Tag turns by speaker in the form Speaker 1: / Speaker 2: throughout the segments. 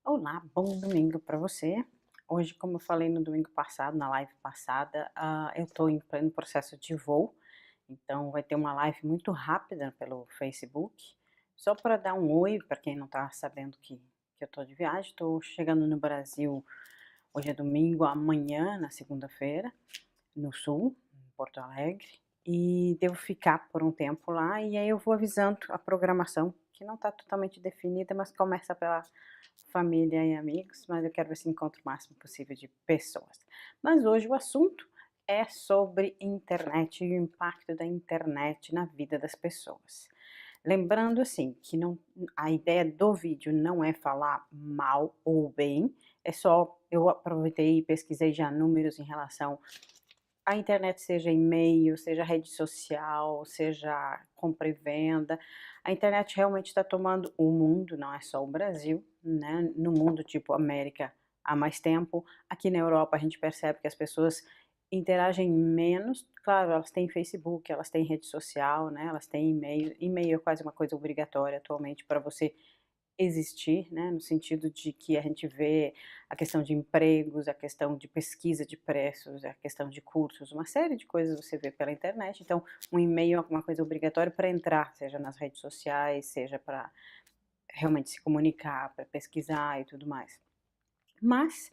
Speaker 1: Olá, bom domingo para você. Hoje, como eu falei no domingo passado, na live passada, eu estou em pleno processo de voo, então vai ter uma live muito rápida pelo Facebook, só para dar um oi para quem não está sabendo que eu estou de viagem. Estou chegando no Brasil, hoje é domingo, amanhã, na segunda-feira, no sul, em Porto Alegre, e devo ficar por um tempo lá, e aí eu vou avisando a programação, que não está totalmente definida, mas começa pela família e amigos, mas eu quero ver se encontro o máximo possível de pessoas. Mas hoje o assunto é sobre internet e o impacto da internet na vida das pessoas. Lembrando assim que não, a ideia do vídeo não é falar mal ou bem, é só eu aproveitei e pesquisei já números em relação à internet, seja e-mail, seja rede social, seja compra e venda. A internet realmente está tomando o mundo, não é só o Brasil, né? No mundo tipo América há mais tempo. Aqui na Europa a gente percebe que as pessoas interagem menos. Claro, elas têm Facebook, elas têm rede social, né? Elas têm e-mail. E-mail é quase uma coisa obrigatória atualmente para você existir, né, no sentido de que a gente vê a questão de empregos, a questão de pesquisa de preços, a questão de cursos, uma série de coisas você vê pela internet. Então, um e-mail é uma coisa obrigatória para entrar, seja nas redes sociais, seja para realmente se comunicar, para pesquisar e tudo mais. Mas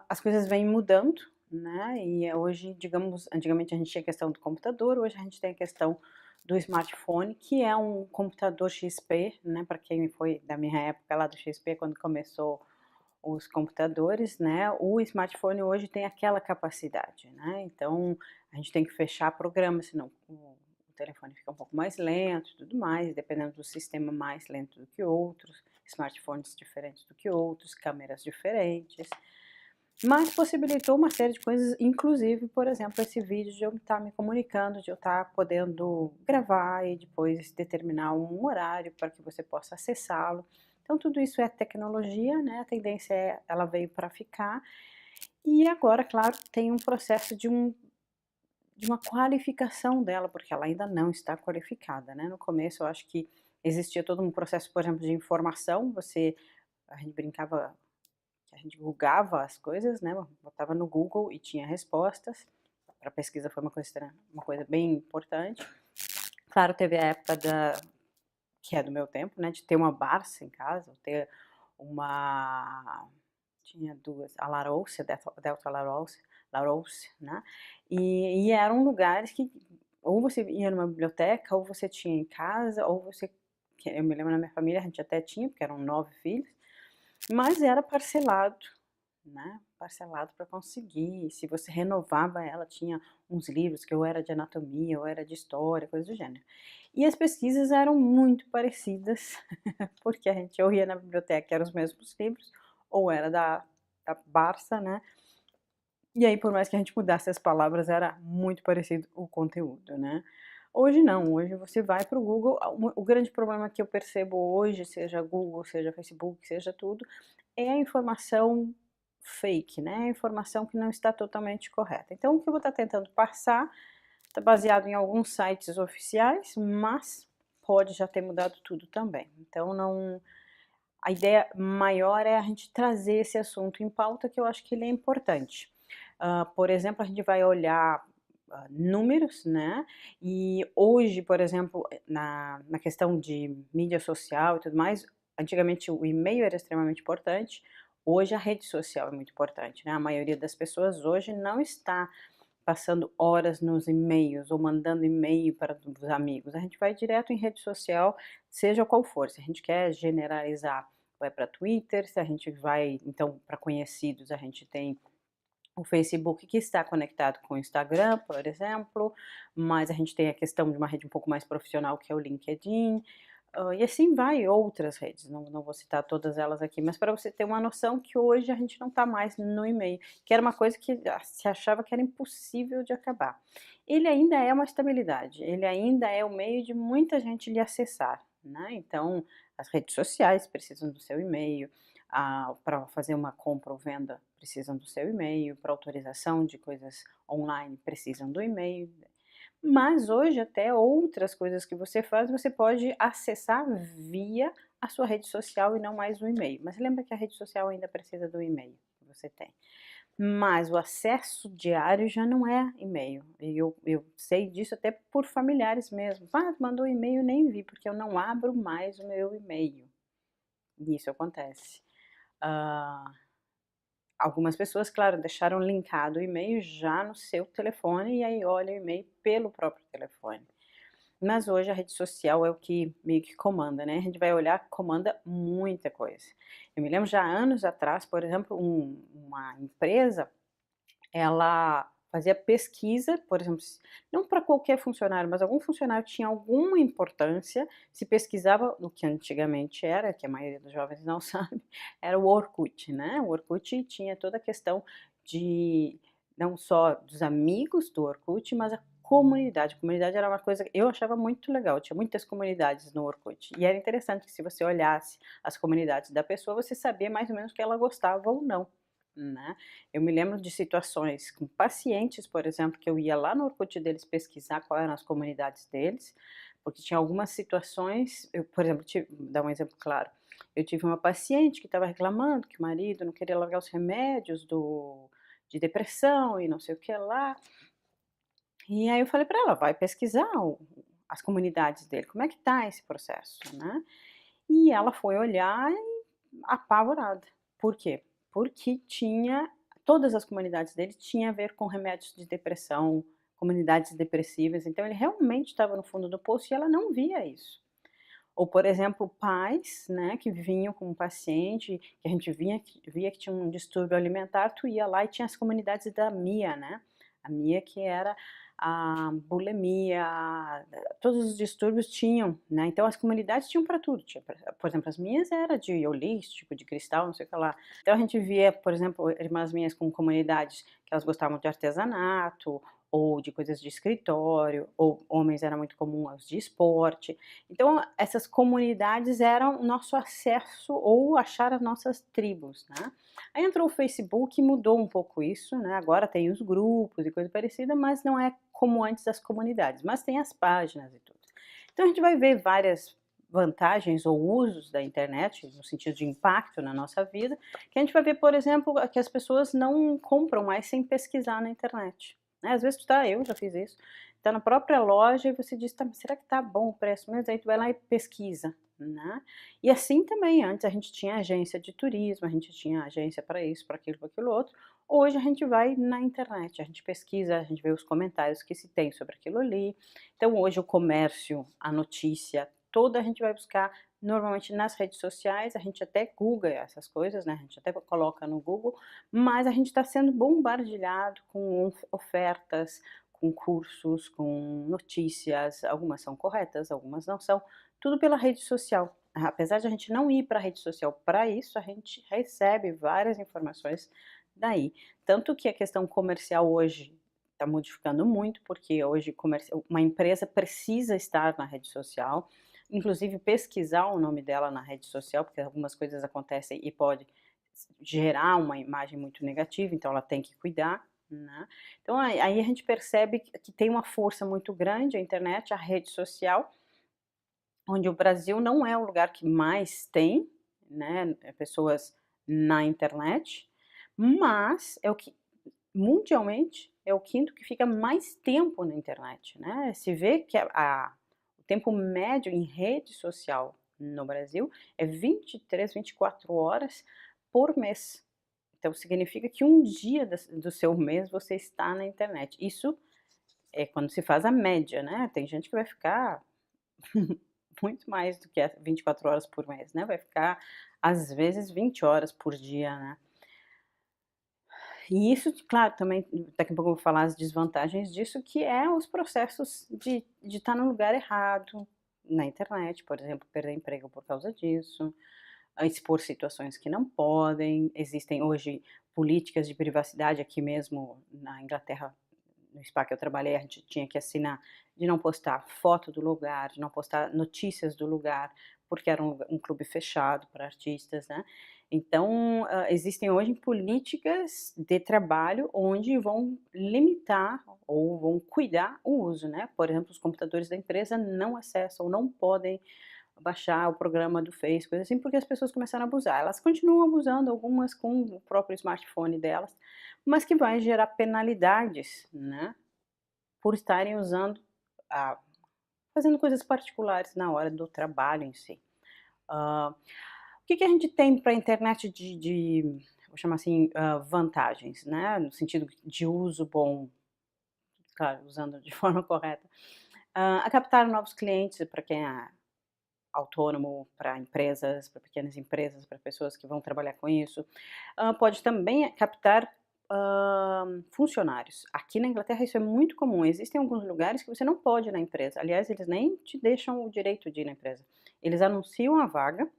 Speaker 1: as coisas vêm mudando, né? E hoje, digamos, antigamente a gente tinha a questão do computador, hoje a gente tem a questão do smartphone, que é um computador XP, né? Para quem foi da minha época lá do XP, quando começou os computadores, né? O smartphone hoje tem aquela capacidade, né? Então a gente tem que fechar programa, senão o telefone fica um pouco mais lento e tudo mais, dependendo do sistema, mais lento do que outros, smartphones diferentes do que outros, câmeras diferentes. Mas possibilitou uma série de coisas, inclusive, por exemplo, esse vídeo de eu estar me comunicando, de eu estar podendo gravar e depois determinar um horário para que você possa acessá-lo. Então tudo isso é tecnologia, né, a tendência é ela veio para ficar, e agora, claro, tem um processo de uma qualificação dela, porque ela ainda não está qualificada, né. No começo eu acho que existia todo um processo, por exemplo, de informação, a gente brincava que a gente googava as coisas, né, botava no Google e tinha respostas. Para pesquisa foi uma coisa bem importante. Claro, teve a época que é do meu tempo, né, de ter uma Barça em casa, ter uma tinha 2, a Larousse, a Delta Larousse, né, e eram lugares que ou você ia numa biblioteca, ou você tinha em casa, ou você que eu me lembro na minha família a gente até tinha, porque eram 9 filhos, mas era parcelado, né, parcelado para conseguir, se você renovava ela, tinha uns livros que ou era de anatomia ou era de história, coisa do gênero. E as pesquisas eram muito parecidas, porque a gente ou ia na biblioteca, eram os mesmos livros, ou era da Barça, né, e aí por mais que a gente mudasse as palavras, era muito parecido o conteúdo, né. Hoje não, hoje você vai para o Google, o grande problema que eu percebo hoje, seja Google, seja Facebook, seja tudo, é a informação fake, né, a informação que não está totalmente correta. Então o que eu vou estar tentando passar, está baseado em alguns sites oficiais, mas pode já ter mudado tudo também. Então não, a ideia maior é a gente trazer esse assunto em pauta, que eu acho que ele é importante. Por exemplo, a gente vai olhar, números, né, e hoje, por exemplo, na questão de mídia social e tudo mais, antigamente o e-mail era extremamente importante, hoje a rede social é muito importante, né, a maioria das pessoas hoje não está passando horas nos e-mails ou mandando e-mail para os amigos, a gente vai direto em rede social, seja qual for, se a gente quer generalizar, vai para Twitter, se a gente vai então para conhecidos, a gente tem o Facebook, que está conectado com o Instagram, por exemplo, mas a gente tem a questão de uma rede um pouco mais profissional, que é o LinkedIn, e assim vai outras redes, não vou citar todas elas aqui, mas para você ter uma noção que hoje a gente não está mais no e-mail, que era uma coisa que se achava que era impossível de acabar. Ele ainda é uma estabilidade, ele ainda é o meio de muita gente lhe acessar, né, então as redes sociais precisam do seu e-mail, para fazer uma compra ou venda precisam do seu e-mail, para autorização de coisas online precisam do e-mail, mas hoje até outras coisas que você faz, você pode acessar via a sua rede social e não mais o e-mail. Mas lembra que a rede social ainda precisa do e-mail que você tem. Mas o acesso diário já não é e-mail. E eu sei disso até por familiares mesmo. Ah, mandou e-mail, nem vi, porque eu não abro mais o meu e-mail. E isso acontece. Ah, algumas pessoas, claro, deixaram linkado o e-mail já no seu telefone e aí olha o e-mail pelo próprio telefone. Mas hoje a rede social é o que meio que comanda, né? A gente vai olhar, comanda muita coisa. Eu me lembro já anos atrás, por exemplo, uma empresa, ela fazia pesquisa, por exemplo, não para qualquer funcionário, mas algum funcionário que tinha alguma importância, se pesquisava o que antigamente era, que a maioria dos jovens não sabe, era o Orkut, né? O Orkut tinha toda a questão de não só dos amigos do Orkut, mas a comunidade. A comunidade era uma coisa que eu achava muito legal, tinha muitas comunidades no Orkut. E era interessante que se você olhasse as comunidades da pessoa, você sabia mais ou menos o que ela gostava ou não, né? Eu me lembro de situações com pacientes, por exemplo, que eu ia lá no Orkut deles pesquisar qual eram as comunidades deles, porque tinha algumas situações, eu, por exemplo, dar um exemplo claro, eu tive uma paciente que estava reclamando que o marido não queria largar os remédios de depressão e não sei o que lá, e aí eu falei para ela, vai pesquisar as comunidades dele, como é que tá esse processo, né? E ela foi olhar e apavorada. Por quê? Porque tinha todas as comunidades dele tinha a ver com remédios de depressão, comunidades depressivas, então ele realmente estava no fundo do poço e ela não via isso. Ou, por exemplo, pais, né, que vinham com um paciente, que a gente via que tinha um distúrbio alimentar, tu ia lá e tinha as comunidades da MIA, né? A MIA que era a bulimia, todos os distúrbios tinham, né? Então as comunidades tinham para tudo. Tinha, por exemplo, as minhas era de holístico, de cristal, não sei o que lá. Então a gente via, por exemplo, irmãs minhas com comunidades que elas gostavam de artesanato, ou de coisas de escritório, ou homens era muito comum os de esporte. Então, essas comunidades eram o nosso acesso ou achar as nossas tribos, né? Aí entrou o Facebook e mudou um pouco isso, né? Agora tem os grupos e coisa parecida, mas não é como antes as comunidades, mas tem as páginas e tudo. Então, a gente vai ver várias vantagens ou usos da internet, no sentido de impacto na nossa vida, que a gente vai ver, por exemplo, que as pessoas não compram mais sem pesquisar na internet, né? Às vezes, eu já fiz isso, tá na própria loja e você diz, tá, será que tá bom o preço mesmo? Aí tu vai lá e pesquisa, né? E assim também, antes a gente tinha agência de turismo, a gente tinha agência para isso, para aquilo outro. Hoje a gente vai na internet, a gente pesquisa, a gente vê os comentários que se tem sobre aquilo ali. Então hoje o comércio, a notícia, toda a gente vai buscar normalmente nas redes sociais, a gente até Google essas coisas, né? A gente até coloca no Google, mas a gente está sendo bombardeado com ofertas, com cursos, com notícias, algumas são corretas, algumas não são, tudo pela rede social. Apesar de a gente não ir para a rede social para isso, a gente recebe várias informações daí. Tanto que a questão comercial hoje está modificando muito, porque hoje uma empresa precisa estar na rede social, inclusive pesquisar o nome dela na rede social, porque algumas coisas acontecem e pode gerar uma imagem muito negativa, então ela tem que cuidar, né? Então aí a gente percebe que tem uma força muito grande a internet, a rede social, onde o Brasil não é o lugar que mais tem, né, pessoas na internet, mas é o que mundialmente é o quinto que fica mais tempo na internet, né? Se vê que o tempo médio em rede social no Brasil é 23, 24 horas por mês. Então significa que um dia do seu mês você está na internet. Isso é quando se faz a média, né? Tem gente que vai ficar muito mais do que 24 horas por mês, né? Vai ficar às vezes 20 horas por dia, né? E isso, claro, também daqui a pouco eu vou falar as desvantagens disso, que é os processos de estar no lugar errado, na internet, por exemplo, perder emprego por causa disso, expor situações que não podem. Existem hoje políticas de privacidade, aqui mesmo na Inglaterra, no spa que eu trabalhei, a gente tinha que assinar de não postar foto do lugar, de não postar notícias do lugar, porque era um clube fechado para artistas, né? Então, existem hoje políticas de trabalho onde vão limitar ou vão cuidar o uso, né? Por exemplo, os computadores da empresa não acessam, não podem baixar o programa do Face, coisa assim, porque as pessoas começaram a abusar. Elas continuam abusando, algumas com o próprio smartphone delas, mas que vai gerar penalidades, né, por estarem usando, ah, fazendo coisas particulares na hora do trabalho em si. Ah, o que que a gente tem para a internet vou chamar assim, vantagens, né, no sentido de uso bom, claro, usando de forma correta. A captar novos clientes para quem é autônomo, para empresas, para pequenas empresas, para pessoas que vão trabalhar com isso. Pode também captar, funcionários. Aqui na Inglaterra isso é muito comum, existem alguns lugares que você não pode ir na empresa, aliás, eles nem te deixam o direito de ir na empresa. Eles anunciam a vaga,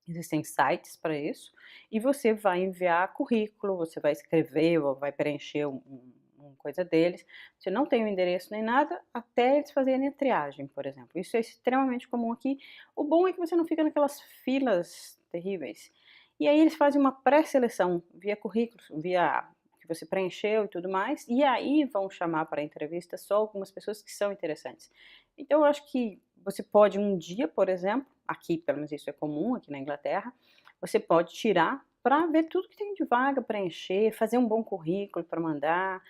Speaker 1: existem sites para isso, e você vai enviar currículo, você vai escrever ou vai preencher uma coisa deles, você não tem o endereço nem nada, até eles fazerem a triagem, por exemplo. Isso é extremamente comum aqui. O bom é que você não fica naquelas filas terríveis. E aí eles fazem uma pré-seleção via currículos, via que você preencheu e tudo mais, e aí vão chamar para entrevista só algumas pessoas que são interessantes. Então eu acho que você pode um dia, por exemplo, aqui pelo menos isso é comum aqui na Inglaterra, você pode tirar para ver tudo que tem de vaga, preencher, fazer um bom currículo para mandar.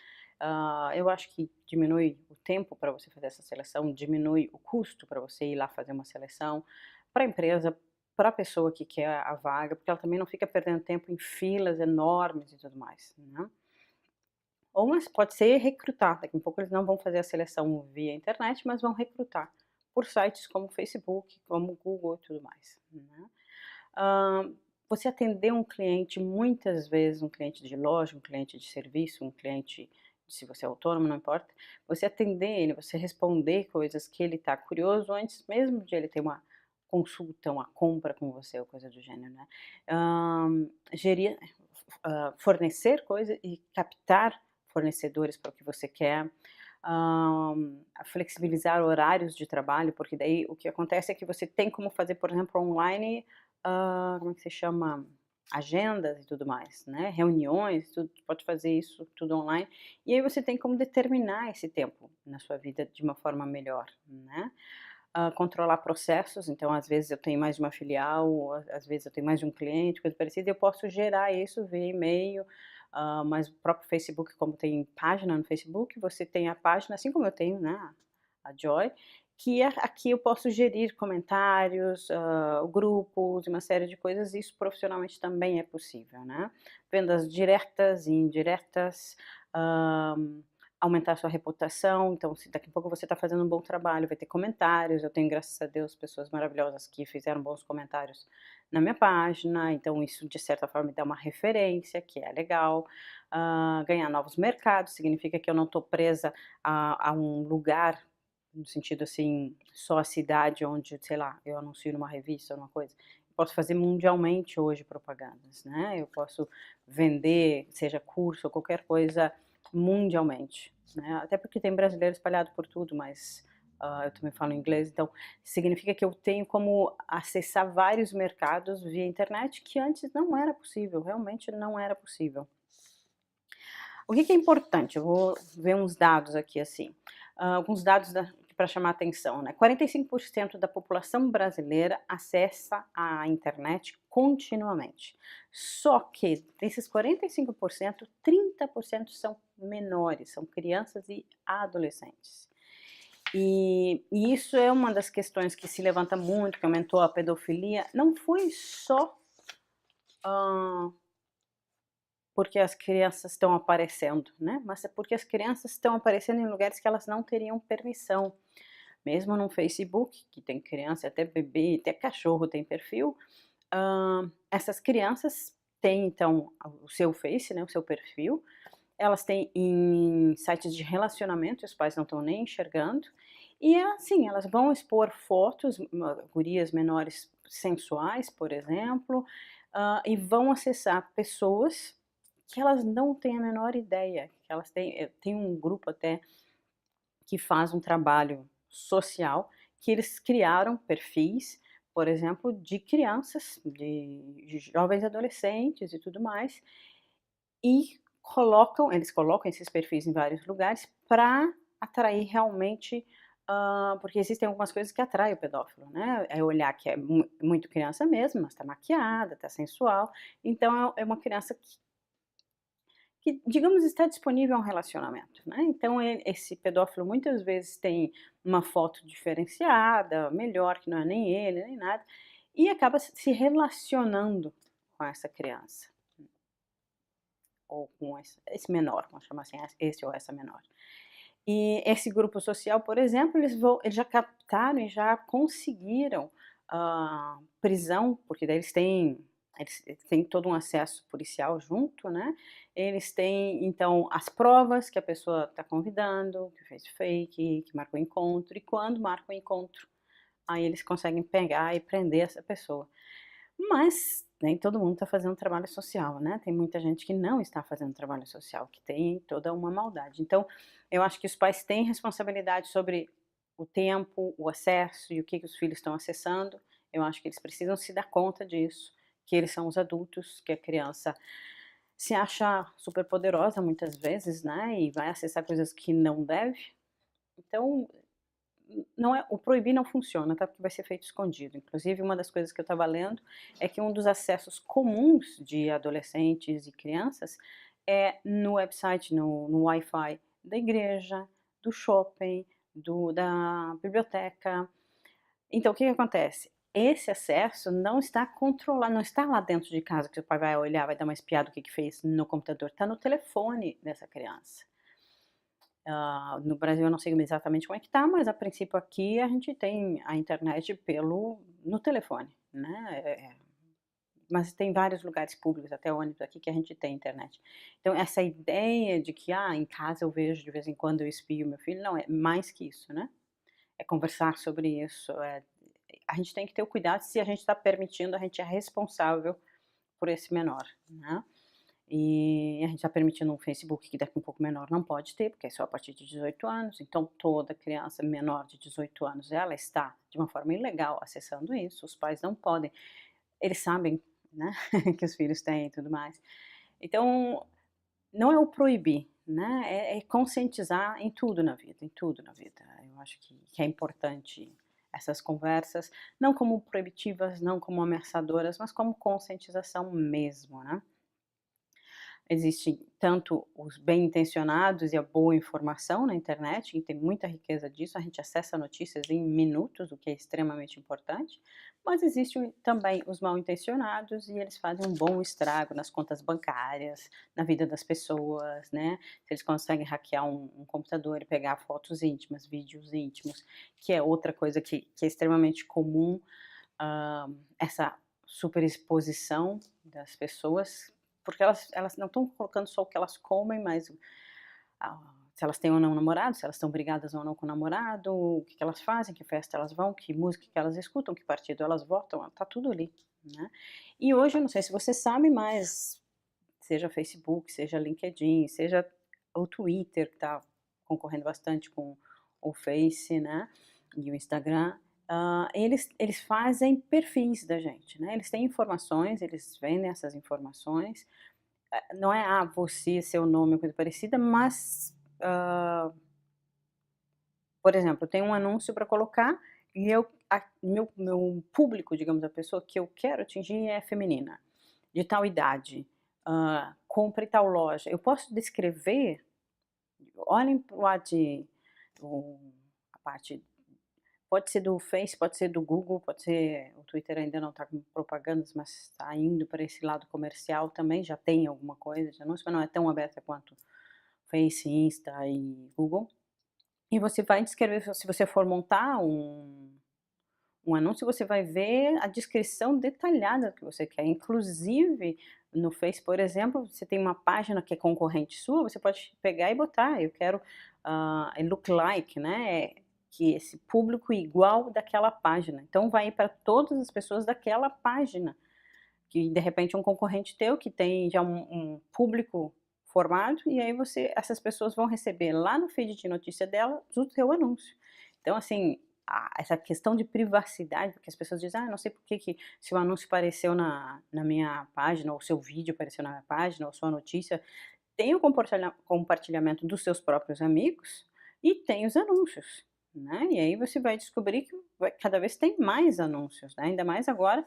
Speaker 1: Eu acho que diminui o tempo para você fazer essa seleção, diminui o custo para você ir lá fazer uma seleção, para a empresa, para a pessoa que quer a vaga, porque ela também não fica perdendo tempo em filas enormes e tudo mais, né. Ou mas pode ser recrutar, daqui a pouco eles não vão fazer a seleção via internet, mas vão recrutar por sites como o Facebook, como o Google e tudo mais, né. Hã, você atender um cliente, muitas vezes um cliente de loja, um cliente de serviço, um cliente, se você é autônomo, não importa, você atender ele, você responder coisas que ele está curioso antes mesmo de ele ter uma consulta, uma compra com você ou coisa do gênero, né. Gerir, fornecer coisa e captar fornecedores para o que você quer, hã, flexibilizar horários de trabalho, porque daí o que acontece é que você tem como fazer, por exemplo, online, como é que se chama? Agendas e tudo mais, né, reuniões, tudo, pode fazer isso tudo online, e aí você tem como determinar esse tempo na sua vida de uma forma melhor, né. Controlar processos, então às vezes eu tenho mais de uma filial, ou às vezes eu tenho mais de um cliente, coisa parecida, e eu posso gerar isso via e-mail, mas o próprio Facebook, como tem página no Facebook, você tem a página, assim como eu tenho, né, a Joy, que aqui eu posso gerir comentários, grupos, uma série de coisas, e isso profissionalmente também é possível, né. Vendas diretas e indiretas, hã aumentar a sua reputação, então se daqui a pouco você está fazendo um bom trabalho, vai ter comentários, eu tenho, graças a Deus, pessoas maravilhosas que fizeram bons comentários na minha página, então isso de certa forma me dá uma referência, que é legal. Ganhar novos mercados, significa que eu não estou presa a um lugar, no sentido assim, só a cidade onde, sei lá, eu anuncio numa revista ou uma coisa. Eu posso fazer mundialmente hoje propagandas, né, eu posso vender, seja curso ou qualquer coisa, mundialmente, né, até porque tem brasileiro espalhado por tudo, mas, eu também falo inglês, então significa que eu tenho como acessar vários mercados via internet, que antes não era possível, realmente não era possível. O que que é importante? Eu vou ver uns dados aqui, assim, alguns dados para chamar atenção, né, 45% da população brasileira acessa a internet continuamente. Só que desses 45%, 30% são menores, são crianças e adolescentes. E isso é uma das questões que se levanta muito, que aumentou a pedofilia, não foi só, hã porque as crianças estão aparecendo, né, mas é porque as crianças estão aparecendo em lugares que elas não teriam permissão. Mesmo no Facebook, que tem criança, até bebê, até cachorro tem perfil, essas crianças têm então o seu Face, né, o seu perfil, elas têm em sites de relacionamento, os pais não estão nem enxergando, e é assim, elas vão expor fotos, gurias menores sensuais, por exemplo, e vão acessar pessoas que elas não têm a menor ideia, que elas têm, tem um grupo até que faz um trabalho social, que eles criaram perfis, por exemplo, de crianças, de jovens adolescentes e tudo mais, e eles colocam esses perfis em vários lugares para atrair realmente, Porque existem algumas coisas que atraem o pedófilo, né, é olhar que é muito criança mesmo, mas tá maquiada, tá sensual, então é uma criança que, digamos, está disponível a um relacionamento, né, então esse pedófilo muitas vezes tem uma foto diferenciada, melhor, que não é nem ele, nem nada, e acaba se relacionando com essa criança, ou com esse menor, vamos chamar assim, esse ou essa menor. E esse grupo social, por exemplo, eles já captaram e já conseguiram, prisão, porque daí eles têm todo um acesso policial junto, né, eles têm então as provas que a pessoa está convidando, que fez fake, que marcou encontro, e quando marca o encontro, aí eles conseguem pegar e prender essa pessoa. Mas nem todo mundo está fazendo trabalho social, né, tem muita gente que não está fazendo trabalho social, que tem toda uma maldade. Então, eu acho que os pais têm responsabilidade sobre o tempo, o acesso e o que os filhos estão acessando. Eu acho que eles precisam se dar conta disso, que eles são os adultos, que a criança se acha super poderosa muitas vezes, né, e vai acessar coisas que não deve. Então, não é, o proibir não funciona, tá, porque vai ser feito escondido. Inclusive, uma das coisas que eu estava lendo é que um dos acessos comuns de adolescentes e crianças é no website, no Wi-Fi da igreja, do shopping, da biblioteca. Então, o que que acontece? Esse acesso não está controlado, não está lá dentro de casa, que o pai vai olhar, vai dar uma espiada o que que fez no computador, está no telefone dessa criança. No Brasil eu não sei exatamente como é que tá, mas a princípio aqui a gente tem a internet no telefone, né, mas tem vários lugares públicos, até ônibus aqui, que a gente tem internet. Então essa ideia de que, em casa eu vejo de vez em quando, eu espio meu filho, não, é mais que isso, né, é conversar sobre isso, a gente tem que ter o cuidado, se a gente está permitindo, a gente é responsável por esse menor, né. E a gente está permitindo um Facebook que daqui um pouco menor não pode ter, porque é só a partir de 18 anos, então toda criança menor de 18 anos, ela está de uma forma ilegal acessando isso, os pais não podem, eles sabem, né, que os filhos têm e tudo mais. Então, não é o proibir, né, é conscientizar em tudo na vida, em tudo na vida. Eu acho que é importante essas conversas, não como proibitivas, não como ameaçadoras, mas como conscientização mesmo, né. Existem tanto os bem-intencionados e a boa informação na internet, e tem muita riqueza disso, a gente acessa notícias em minutos, o que é extremamente importante, mas existem também os mal-intencionados e eles fazem um bom estrago nas contas bancárias, na vida das pessoas, né. Se eles conseguem hackear um computador e pegar fotos íntimas, vídeos íntimos, que é outra coisa que é extremamente comum, essa superexposição das pessoas, porque elas não estão colocando só o que elas comem, mas se elas têm ou não namorado, se elas estão brigadas ou não com o namorado, o que que elas fazem, que festa elas vão, que música que elas escutam, que partido elas votam, tá tudo ali, né. E hoje eu não sei se você sabe, mas seja Facebook, seja LinkedIn, seja o Twitter, que está concorrendo bastante com o Face, né, e o Instagram, eles fazem perfis da gente, né, eles têm informações, eles vendem essas informações, não é, você, seu nome, coisa parecida, mas, por exemplo, eu tenho um anúncio para colocar e meu público, digamos, a pessoa que eu quero atingir é feminina, de tal idade, compre tal loja. Eu posso descrever, olhem para o ad, a parte, pode ser do Face, pode ser do Google, pode ser, o Twitter ainda não está com propagandas, mas está indo para esse lado comercial também, já tem alguma coisa de anúncio, mas não é tão aberta quanto Face, Insta e Google. E você vai descrever, se você for montar um anúncio, você vai ver a descrição detalhada que você quer. Inclusive, no Face, por exemplo, você tem uma página que é concorrente sua, você pode pegar e botar, eu quero, look like, né, que esse público igual daquela página. Então vai ir para todas as pessoas daquela página, que de repente um concorrente teu que tem já um público formado, e aí essas pessoas vão receber lá no feed de notícia dela o teu anúncio. Então assim, essa questão de privacidade, porque as pessoas dizem: não sei por que se o anúncio apareceu na minha página, ou o seu vídeo apareceu na minha página, ou sua notícia, tem o compartilhamento dos seus próprios amigos, e tem os anúncios. né, e aí você vai descobrir que cada vez tem mais anúncios, né, ainda mais agora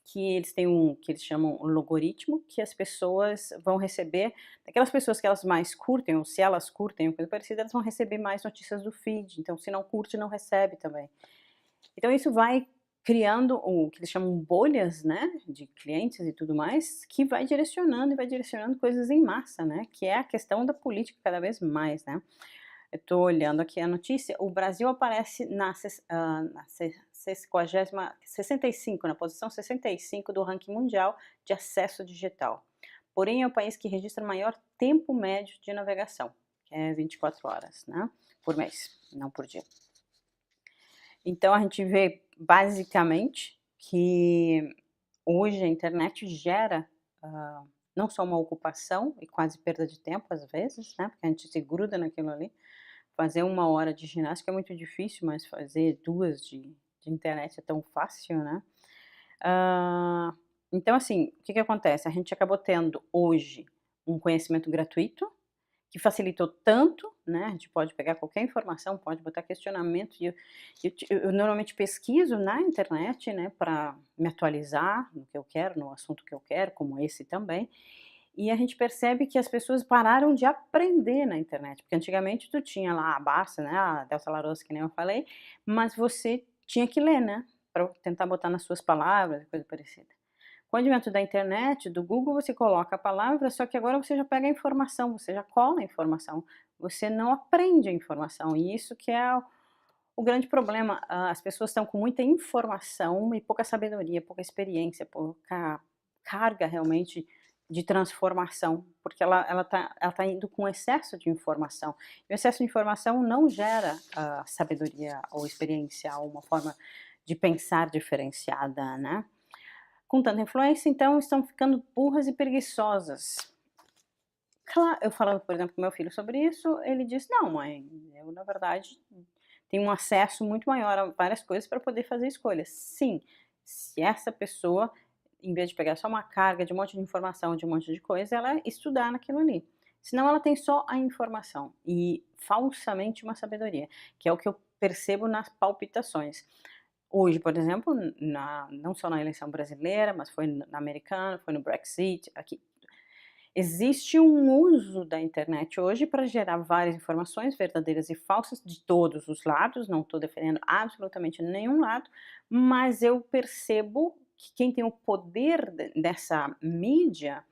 Speaker 1: que eles têm que eles chamam o logaritmo, que as pessoas vão receber, aquelas pessoas que elas mais curtem, ou se elas curtem ou coisa parecida, elas vão receber mais notícias do feed, então se não curte, não recebe também. Então isso vai criando o que eles chamam bolhas, né, de clientes e tudo mais, que vai direcionando e vai direcionando coisas em massa, né, que é a questão da política cada vez mais, né. Eu tô olhando aqui a notícia, o Brasil aparece na 65, na posição 65 do ranking mundial de acesso digital. Porém, é o país que registra maior tempo médio de navegação, que é 24 horas, né, por mês, não por dia. Então a gente vê basicamente que hoje a internet gera, não só uma ocupação e quase perda de tempo às vezes, né, porque a gente se gruda naquilo ali. Fazer 1 hora de ginástica é muito difícil, mas fazer 2 de internet é tão fácil, né. Hã, então assim, o que que acontece? A gente acabou tendo hoje um conhecimento gratuito, que facilitou tanto, né, a gente pode pegar qualquer informação, pode botar questionamento e eu normalmente pesquiso na internet, né, para me atualizar no que eu quero, no assunto que eu quero, como esse também, e a gente percebe que as pessoas pararam de aprender na internet, porque antigamente tu tinha lá a Barça, né, a Delta Larousse, que nem eu falei, mas você tinha que ler, né, para tentar botar nas suas palavras, coisa parecida. Com o advento da internet, do Google, você coloca a palavra, só que agora você já pega a informação, você já cola a informação, você não aprende a informação, e isso que é o grande problema. As pessoas estão com muita informação e pouca sabedoria, pouca experiência, pouca carga realmente de transformação, porque ela tá indo com excesso de informação. E o excesso de informação não gera sabedoria ou experiência, ou uma forma de pensar diferenciada, né. Com tanta influência, então, estão ficando burras e preguiçosas. Eu falando, por exemplo, com meu filho sobre isso, ele disse: "Não, mãe, eu na verdade tenho um acesso muito maior a várias coisas para poder fazer escolhas". Sim, se essa pessoa, em vez de pegar só uma carga de um monte de informação, de um monte de coisa, ela estudar naquilo ali. Senão ela tem só a informação e falsamente uma sabedoria, que é o que eu percebo nas palpitações. Hoje, por exemplo, não só na eleição brasileira, mas foi na americana, foi no Brexit, aqui. Existe um uso da internet hoje para gerar várias informações verdadeiras e falsas de todos os lados, não estou defendendo absolutamente nenhum lado, mas eu percebo que quem tem o poder dessa mídia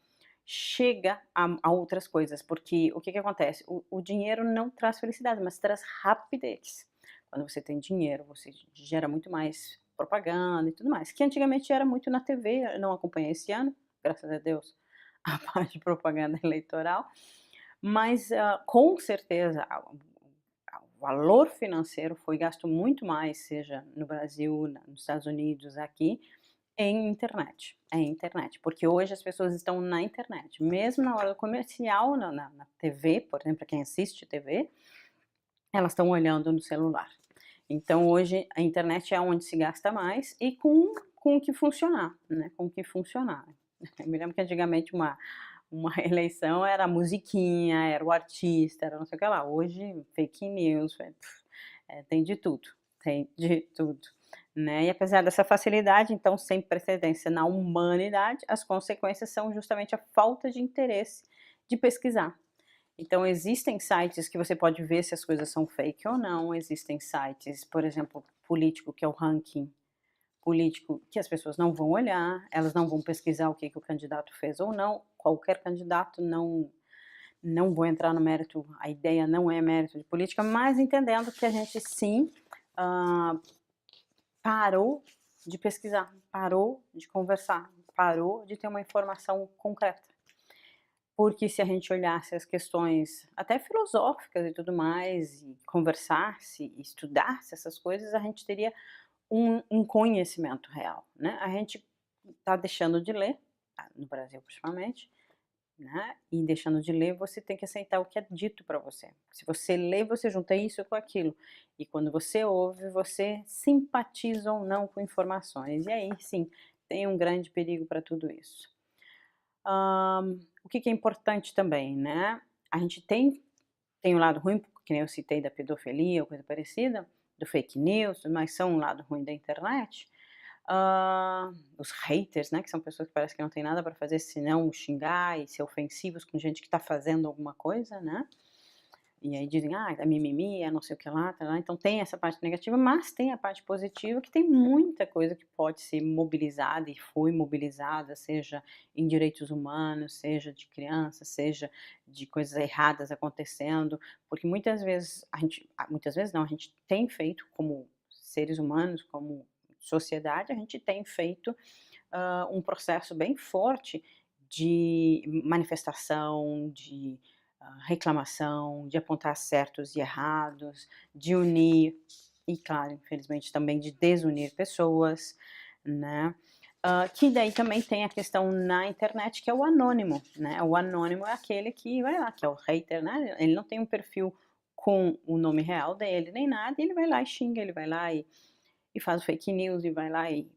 Speaker 1: chega a outras coisas, porque o que que acontece? O dinheiro não traz felicidade, mas traz rapidez. Quando você tem dinheiro, você gera muito mais propaganda e tudo mais, que antigamente era muito na TV, eu não acompanhei esse ano, graças a Deus, a parte de propaganda eleitoral, mas, com certeza o valor financeiro foi gasto muito mais, seja no Brasil, nos Estados Unidos, aqui, em internet, porque hoje as pessoas estão na internet, mesmo na hora do comercial, na TV, por exemplo, quem assiste TV, elas estão olhando no celular. Então hoje a internet é onde se gasta mais e com o que funcionar, né, com o que funcionar. Eu me lembro que antigamente uma eleição era a musiquinha, era o artista, era não sei o que lá, hoje fake news, tem de tudo, tem de tudo, né. E apesar dessa facilidade, então, sem precedência na humanidade, as consequências são justamente a falta de interesse de pesquisar. Então existem sites que você pode ver se as coisas são fake ou não, existem sites, por exemplo, político, que é o ranking político, que as pessoas não vão olhar, elas não vão pesquisar o que que o candidato fez ou não, qualquer candidato, não vou entrar no mérito, a ideia não é mérito de política, mas entendendo que a gente sim, hã, parou de pesquisar, parou de conversar, parou de ter uma informação concreta. Porque se a gente olhasse as questões até filosóficas e tudo mais, e conversasse, e estudasse essas coisas, a gente teria um conhecimento real, né. A gente está deixando de ler, no Brasil principalmente, né, e deixando de ler, você tem que aceitar o que é dito para você. Se você lê, você junta isso com aquilo, e quando você ouve, você simpatiza ou não com informações, e aí sim, tem um grande perigo para tudo isso. O que que é importante também, né, a gente tem um lado ruim, que nem eu citei da pedofilia ou coisa parecida, do fake news, mas são um lado ruim da internet. Os haters, né, que são pessoas que parece que não tem nada para fazer senão xingar e ser ofensivos com gente que está fazendo alguma coisa, né. E aí dizem: "Ah, é mimimi, é não sei o que lá, tará". Então tem essa parte negativa, mas tem a parte positiva que tem muita coisa que pode ser mobilizada e foi mobilizada, seja em direitos humanos, seja de crianças, seja de coisas erradas acontecendo, porque muitas vezes não, a gente tem feito como seres humanos, como sociedade, a gente tem feito, um processo bem forte de manifestação, de reclamação, de apontar certos e errados, de unir e, claro, infelizmente também de desunir pessoas, né. Que daí também tem a questão na internet que é o anônimo, né. O anônimo é aquele que vai lá, que é o hater, né, ele não tem um perfil com o nome real dele nem nada, e ele vai lá e xinga, ele vai lá e faz fake news e vai lá e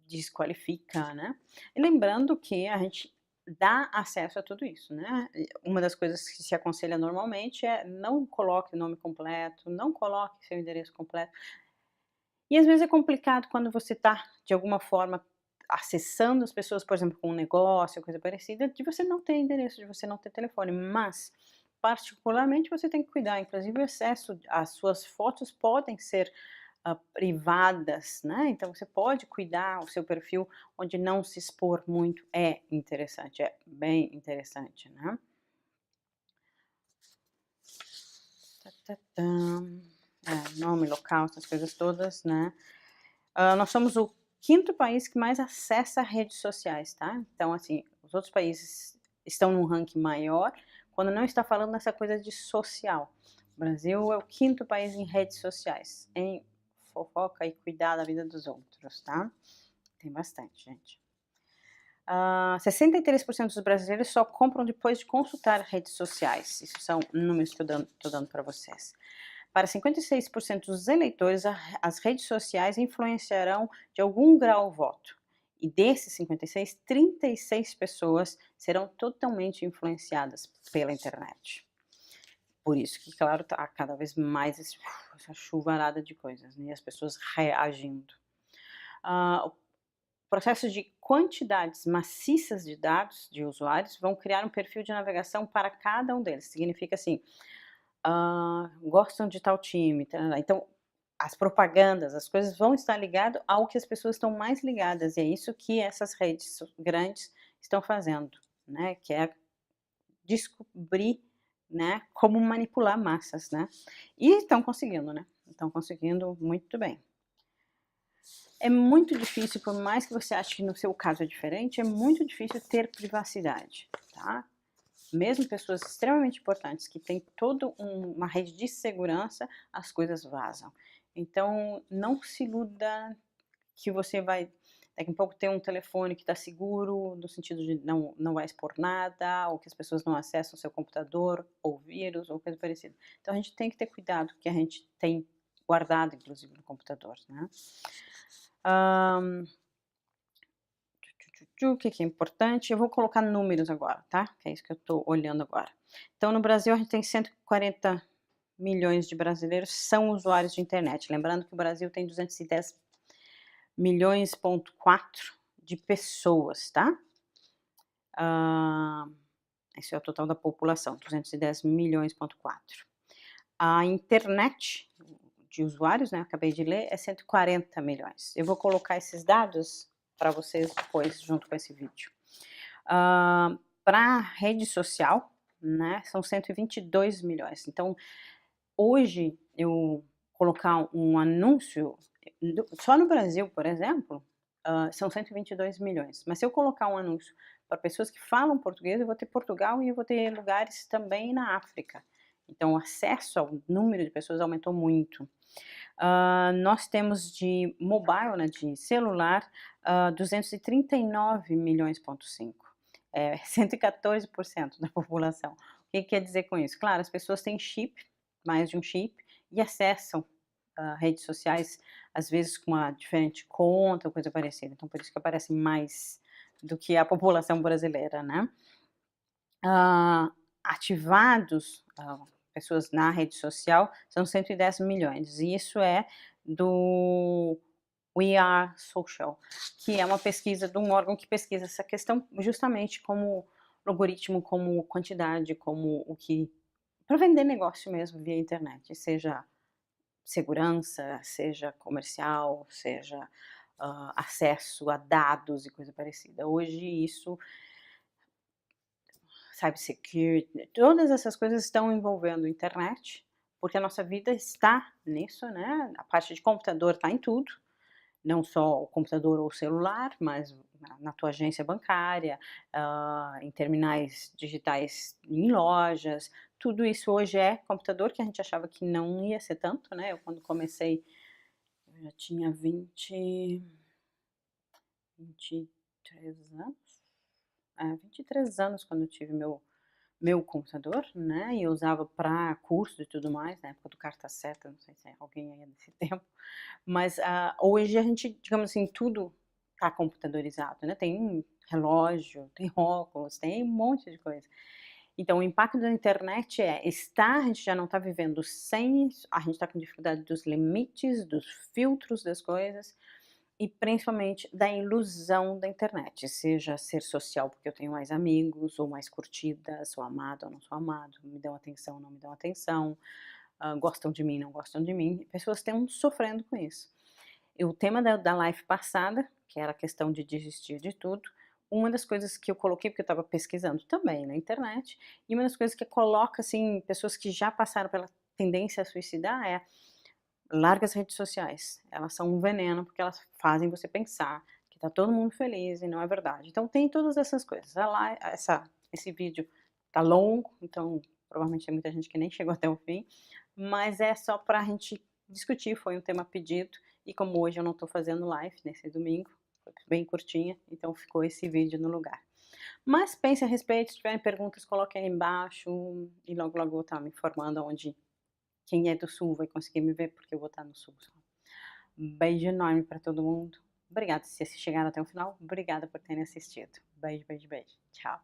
Speaker 1: desqualifica, né. E lembrando que a gente dá acesso a tudo isso, né. E uma das coisas que se aconselha normalmente é não coloque o nome completo, não coloque seu endereço completo. E às vezes é complicado quando você está, de alguma forma, acessando as pessoas, por exemplo, com um negócio, coisa parecida, de você não ter endereço, de você não ter telefone, mas particularmente você tem que cuidar, inclusive o acesso às suas fotos podem ser privadas, né, então você pode cuidar o seu perfil onde não se expor muito, é interessante, é bem interessante, né. Tá-tá-tã. Nome, local, essas coisas todas, né. Nós somos o quinto país que mais acessa redes sociais, tá. Então, assim, os outros países estão num ranking maior, quando não está falando nessa coisa de social. O Brasil é o quinto país em redes sociais, em fofoca e cuidar da vida dos outros, tá. Tem bastante, gente. 63% dos brasileiros só compram depois de consultar redes sociais. Isso são números que eu tô dando para vocês. Para 56% dos eleitores, as redes sociais influenciarão de algum grau o voto. E desses 56, 36 pessoas serão totalmente influenciadas pela internet. Por isso que, claro, tá cada vez mais essa chuvarada de coisas, né, e as pessoas reagindo. O processos de quantidades maciças de dados de usuários vão criar um perfil de navegação para cada um deles. Significa assim, gostam de tal time, tarará. Então, as propagandas, as coisas vão estar ligado ao que as pessoas estão mais ligadas, e é isso que essas redes grandes estão fazendo, né, que é descobrir, né, como manipular massas, né. E estão conseguindo, né, estão conseguindo muito bem. É muito difícil, por mais que você ache que no seu caso é diferente, é muito difícil ter privacidade, tá. Mesmo pessoas extremamente importantes que têm toda uma rede de segurança, as coisas vazam. Então não se iluda que você vai daqui a pouco ter um telefone que está seguro, no sentido de não vai expor nada, ou que as pessoas não acessam o seu computador, ou vírus, ou coisa parecida. Então a gente tem que ter cuidado com o que a gente tem guardado, inclusive no computador, né. O que é importante? Eu vou colocar números agora, tá, que é isso que eu estou olhando agora. Então no Brasil a gente tem 140 milhões de brasileiros são usuários de internet, lembrando que o Brasil tem 210 milhões ponto 4 de pessoas, tá. Esse é o total da população, 210 milhões ponto 4. A internet de usuários, né, acabei de ler, é 140 milhões. Eu vou colocar esses dados para vocês depois, junto com esse vídeo. Para rede social, né, são 122 milhões. Então, hoje, eu colocar um anúncio, só no Brasil, por exemplo, são 122 milhões. Mas se eu colocar um anúncio para pessoas que falam português, eu vou ter Portugal e eu vou ter lugares também na África. Então, o acesso ao número de pessoas aumentou muito. Nós temos de mobile, né, de celular, 239 milhões ponto 5. 114% da população. O que quer dizer com isso? Claro, as pessoas têm chip, mais de um chip, e acessam redes sociais, às vezes com uma diferente conta ou coisa parecida. Então, por isso que aparece mais do que a população brasileira, né. Ativados, pessoas na rede social são 110 milhões, e isso é do We Are Social, que é uma pesquisa de um órgão que pesquisa essa questão justamente como algoritmo, como quantidade, como o que para vender negócio mesmo via internet, seja segurança, seja comercial, seja, acesso a dados e coisa parecida. Hoje isso, cybersecurity, todas essas coisas estão envolvendo internet, porque a nossa vida está nisso, né, a parte de computador está em tudo, não só o computador ou o celular, mas na tua agência bancária, em terminais digitais em lojas, tudo isso hoje é computador, que a gente achava que não ia ser tanto, né, eu quando comecei, eu já tinha 23 anos? É, 23 anos quando eu tive meu computador, né, e eu usava para curso e tudo mais, na época do Carta Certa, não sei se é alguém aí é desse tempo, mas, hoje a gente, digamos assim, tudo está computadorizado, né, tem relógio, tem óculos, tem um monte de coisa. Então o impacto da internet a gente já não está vivendo sem, a gente está com dificuldade dos limites, dos filtros das coisas, e principalmente da ilusão da internet, seja ser social porque eu tenho mais amigos, ou mais curtidas, sou amado ou não sou amado, me dão atenção ou não me dão atenção, gostam de mim, não gostam de mim, pessoas estão sofrendo com isso. E o tema da live passada, que era a questão de desistir de tudo, uma das coisas que eu coloquei, porque eu estava pesquisando também na internet, e uma das coisas que coloca, assim, pessoas que já passaram pela tendência a suicidar larga as redes sociais, elas são um veneno, porque elas fazem você pensar que tá todo mundo feliz e não é verdade. Então tem todas essas coisas. Esse vídeo tá longo, então provavelmente tem muita gente que nem chegou até o fim, mas é só pra gente discutir, foi um tema pedido, e como hoje eu não tô fazendo live nesse domingo, foi bem curtinha, então ficou esse vídeo no lugar. Mas pense a respeito, se tiverem perguntas, coloquem aí embaixo, e logo logo eu vou estar me informando aonde quem é do sul vai conseguir me ver, porque eu vou estar no sul só. Um beijo enorme para todo mundo. Obrigada se chegaram até o final. Obrigada por terem assistido. Beijo, beijo, beijo. Tchau.